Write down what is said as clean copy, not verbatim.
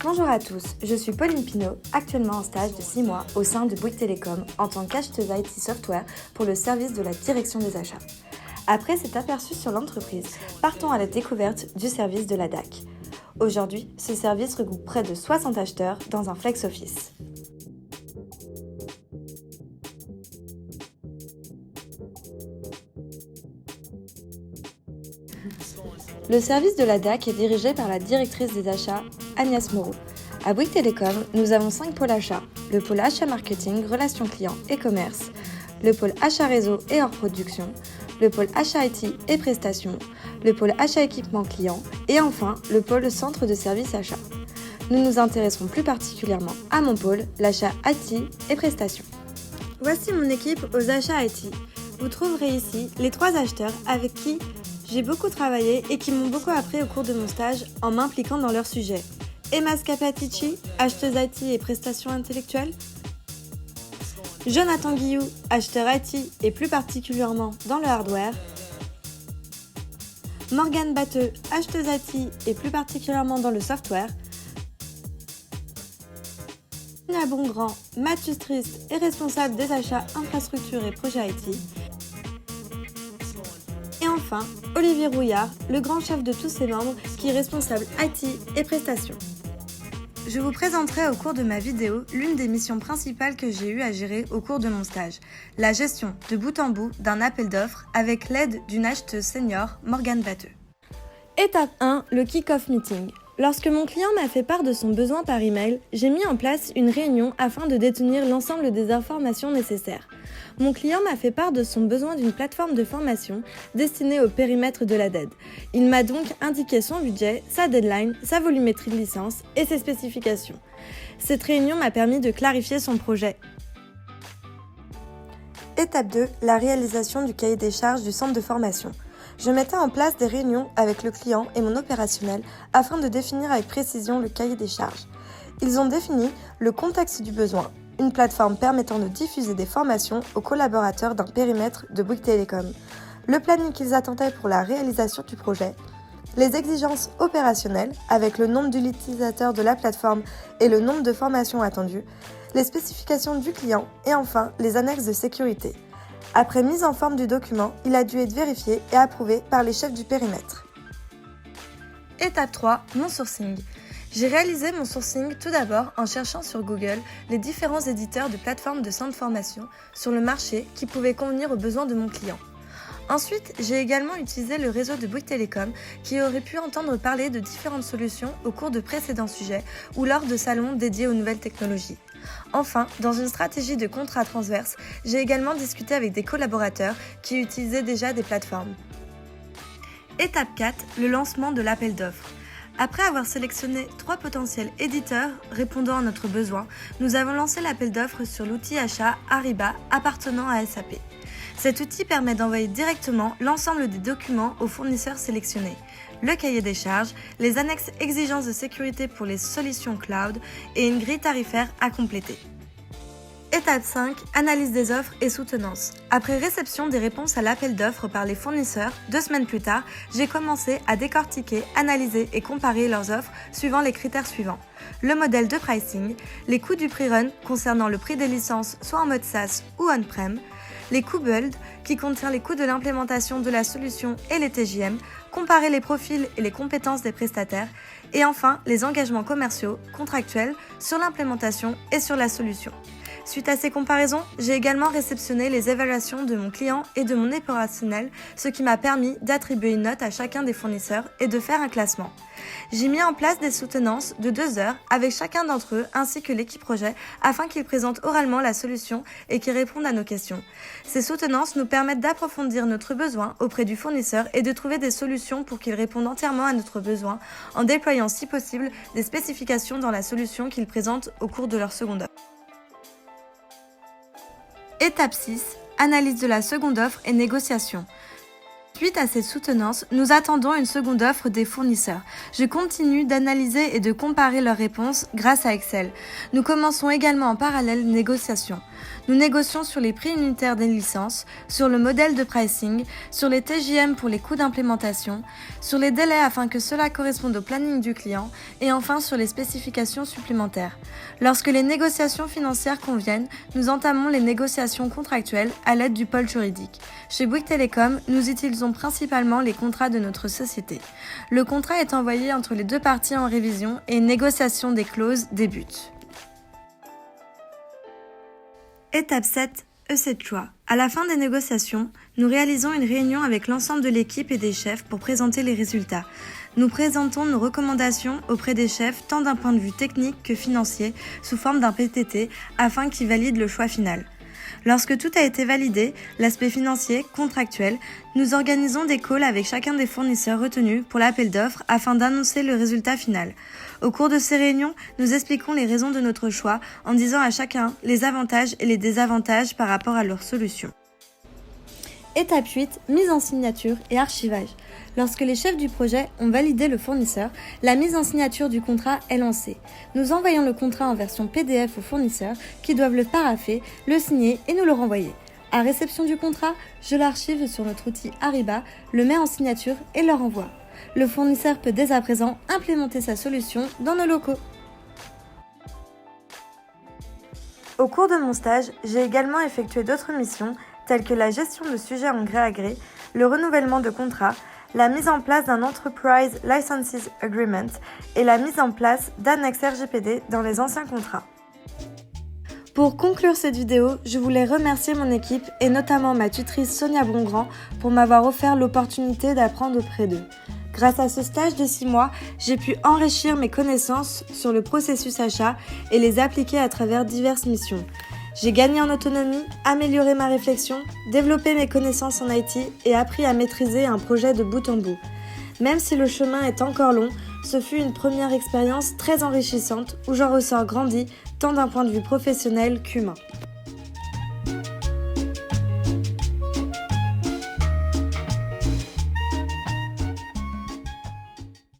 Bonjour à tous, je suis Pauline Pinault, actuellement en stage de 6 mois au sein de Bouygues Telecom en tant qu'acheteuse IT Software pour le service de la direction des achats. Après cet aperçu sur l'entreprise, partons à la découverte du service de la DAC. Aujourd'hui, ce service regroupe près de 60 acheteurs dans un flex office. Le service de la DAC est dirigé par la directrice des achats, Agnès Moreau. À Bouygues Telecom, nous avons 5 pôles achats. Le pôle achat marketing, relations clients et commerce, le pôle achat réseau et hors production, le pôle achat IT et prestations, le pôle achat équipement client et enfin le pôle centre de services achats. Nous nous intéresserons plus particulièrement à mon pôle, l'achat IT et prestations. Voici mon équipe aux achats IT. Vous trouverez ici les 3 acheteurs avec qui j'ai beaucoup travaillé et qui m'ont beaucoup appris au cours de mon stage en m'impliquant dans leur sujet. Emma Scapatici, acheteuse IT et prestations intellectuelles. Jonathan Guillou, acheteur IT et plus particulièrement dans le hardware. Morgane Batteux, acheteuse IT et plus particulièrement dans le software. Nia Bongrand, matheustrice et responsable des achats infrastructures et projets IT. Et enfin, Olivier Rouillard, le grand chef de tous ses membres qui est responsable IT et prestations. Je vous présenterai au cours de ma vidéo l'une des missions principales que j'ai eu à gérer au cours de mon stage, la gestion de bout en bout d'un appel d'offres avec l'aide d'une acheteuse senior, Morgane Batteux. Étape 1, le kick-off meeting. Lorsque mon client m'a fait part de son besoin par email, j'ai mis en place une réunion afin de détenir l'ensemble des informations nécessaires. Mon client m'a fait part de son besoin d'une plateforme de formation destinée au périmètre de la DED. Il m'a donc indiqué son budget, sa deadline, sa volumétrie de licence et ses spécifications. Cette réunion m'a permis de clarifier son projet. Étape 2, la réalisation du cahier des charges du centre de formation. Je mettais en place des réunions avec le client et mon opérationnel afin de définir avec précision le cahier des charges. Ils ont défini le contexte du besoin, une plateforme permettant de diffuser des formations aux collaborateurs d'un périmètre de Bouygues Telecom, le planning qu'ils attendaient pour la réalisation du projet, les exigences opérationnelles avec le nombre d'utilisateurs de la plateforme et le nombre de formations attendues, les spécifications du client et enfin les annexes de sécurité. Après mise en forme du document, il a dû être vérifié et approuvé par les chefs du périmètre. Étape 3, mon sourcing. J'ai réalisé mon sourcing tout d'abord en cherchant sur Google les différents éditeurs de plateformes de centres de formation sur le marché qui pouvaient convenir aux besoins de mon client. Ensuite, j'ai également utilisé le réseau de Bouygues Telecom qui aurait pu entendre parler de différentes solutions au cours de précédents sujets ou lors de salons dédiés aux nouvelles technologies. Enfin, dans une stratégie de contrat transverse, j'ai également discuté avec des collaborateurs qui utilisaient déjà des plateformes. Étape 4, le lancement de l'appel d'offres. Après avoir sélectionné 3 potentiels éditeurs répondant à notre besoin, nous avons lancé l'appel d'offres sur l'outil achat Ariba appartenant à SAP. Cet outil permet d'envoyer directement l'ensemble des documents aux fournisseurs sélectionnés, le cahier des charges, les annexes exigences de sécurité pour les solutions cloud et une grille tarifaire à compléter. Étape 5, analyse des offres et soutenance. Après réception des réponses à l'appel d'offres par les fournisseurs, 2 semaines plus tard, j'ai commencé à décortiquer, analyser et comparer leurs offres suivant les critères suivants. Le modèle de pricing, les coûts du prix run concernant le prix des licences soit en mode SaaS ou on-prem, les coûts BULD, qui contient les coûts de l'implémentation de la solution et les TJM, comparer les profils et les compétences des prestataires, et enfin les engagements commerciaux, contractuels, sur l'implémentation et sur la solution. Suite à ces comparaisons, j'ai également réceptionné les évaluations de mon client et de mon opérationnel, ce qui m'a permis d'attribuer une note à chacun des fournisseurs et de faire un classement. J'ai mis en place des soutenances de 2 heures avec chacun d'entre eux ainsi que l'équipe projet afin qu'ils présentent oralement la solution et qu'ils répondent à nos questions. Ces soutenances nous permettent d'approfondir notre besoin auprès du fournisseur et de trouver des solutions pour qu'il réponde entièrement à notre besoin en déployant si possible des spécifications dans la solution qu'ils présentent au cours de leur seconde offre. Étape 6. Analyse de la seconde offre et négociation. Suite à ces soutenances, nous attendons une seconde offre des fournisseurs. Je continue d'analyser et de comparer leurs réponses grâce à Excel. Nous commençons également en parallèle les négociations. Nous négocions sur les prix unitaires des licences, sur le modèle de pricing, sur les TJM pour les coûts d'implémentation, sur les délais afin que cela corresponde au planning du client et enfin sur les spécifications supplémentaires. Lorsque les négociations financières conviennent, nous entamons les négociations contractuelles à l'aide du pôle juridique. Chez Bouygues Telecom, nous utilisons principalement les contrats de notre société. Le contrat est envoyé entre les deux parties en révision et une négociation des clauses débute. Étape 7. EC de choix. À la fin des négociations, nous réalisons une réunion avec l'ensemble de l'équipe et des chefs pour présenter les résultats. Nous présentons nos recommandations auprès des chefs tant d'un point de vue technique que financier sous forme d'un PTT afin qu'ils valident le choix final. Lorsque tout a été validé, l'aspect financier, contractuel, nous organisons des calls avec chacun des fournisseurs retenus pour l'appel d'offres afin d'annoncer le résultat final. Au cours de ces réunions, nous expliquons les raisons de notre choix en disant à chacun les avantages et les désavantages par rapport à leur solution. Étape 8. Mise en signature et archivage. Lorsque les chefs du projet ont validé le fournisseur, la mise en signature du contrat est lancée. Nous envoyons le contrat en version PDF aux fournisseurs qui doivent le parapher, le signer et nous le renvoyer. À réception du contrat, je l'archive sur notre outil Ariba, le mets en signature et le renvoie. Le fournisseur peut dès à présent implémenter sa solution dans nos locaux. Au cours de mon stage, j'ai également effectué d'autres missions telles que la gestion de sujets en gré à gré, le renouvellement de contrats, la mise en place d'un Enterprise Licenses Agreement et la mise en place d'annexes RGPD dans les anciens contrats. Pour conclure cette vidéo, je voulais remercier mon équipe et notamment ma tutrice Sonia Bongrand pour m'avoir offert l'opportunité d'apprendre auprès d'eux. Grâce à ce stage de 6 mois, j'ai pu enrichir mes connaissances sur le processus achat et les appliquer à travers diverses missions. J'ai gagné en autonomie, amélioré ma réflexion, développé mes connaissances en IT et appris à maîtriser un projet de bout en bout. Même si le chemin est encore long, ce fut une première expérience très enrichissante où j'en ressors grandi tant d'un point de vue professionnel qu'humain.